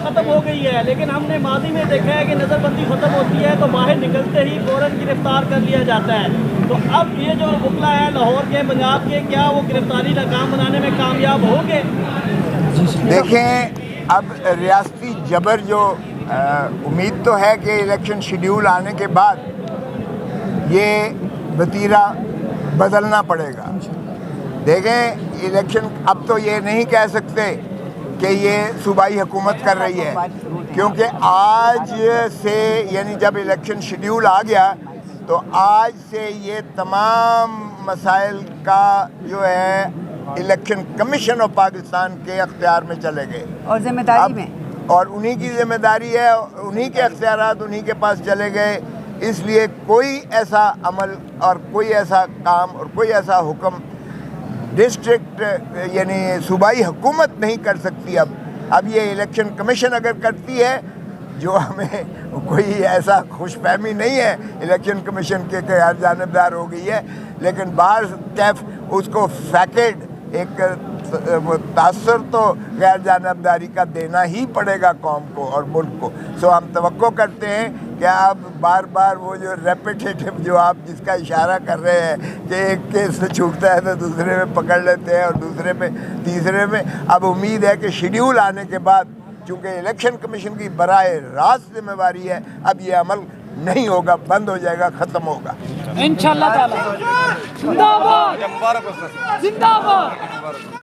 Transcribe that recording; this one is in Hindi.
ख़त्म हो गई है, लेकिन हमने माजी में देखा है कि नज़रबंदी ख़त्म होती है तो बाहर निकलते ही फ़ौरन गिरफ्तार कर लिया जाता है। तो अब ये जो वकला है लाहौर के, पंजाब के, क्या वो गिरफ्तारी का काम बनाने में कामयाब होंगे? देखें, अब रियासती जबर जो उम्मीद तो है कि इलेक्शन शेड्यूल आने के बाद ये वतीरा बदलना पड़ेगा। देखें, इलेक्शन अब तो ये नहीं कह सकते कि ये सूबाई हुकूमत कर रही है, क्योंकि आज से यानी जब इलेक्शन शेड्यूल आ गया तो आज से ये तमाम मसाइल का जो है इलेक्शन कमीशन ऑफ पाकिस्तान के अख्तियार में चले गए और जिम्मेदारी में, और उन्हीं की जिम्मेदारी है, उन्हीं के अख्तियारात उन्हीं के पास चले गए। इसलिए कोई ऐसा अमल और कोई ऐसा काम और कोई ऐसा हुक्म डिस्ट्रिक्ट यानी सूबाई हुकूमत नहीं कर सकती। अब ये इलेक्शन कमीशन अगर करती है, जो हमें कोई ऐसा खुशफहमी नहीं है इलेक्शन कमीशन के गैर जानबदार हो गई है, लेकिन बाहर कैफ उसको फैकेड एक तासर तो गैर जानबदारी का देना ही पड़ेगा कौम को और मुल्क को। सो हम तवक्को करते हैं कि अब बार बार वो जो रेपिटेटिव जो आप जिसका इशारा कर रहे हैं कि एक केस से छूटता है तो दूसरे में पकड़ लेते हैं और दूसरे में तीसरे में, अब उम्मीद है कि शेड्यूल आने के बाद, चूँकि इलेक्शन कमीशन की बराह रास्त जिम्मेवारी है, अब ये अमल नहीं होगा, बंद हो जाएगा, ख़त्म होगा इंशाअल्लाह ताला। जिंदाबाद जिंदाबाद।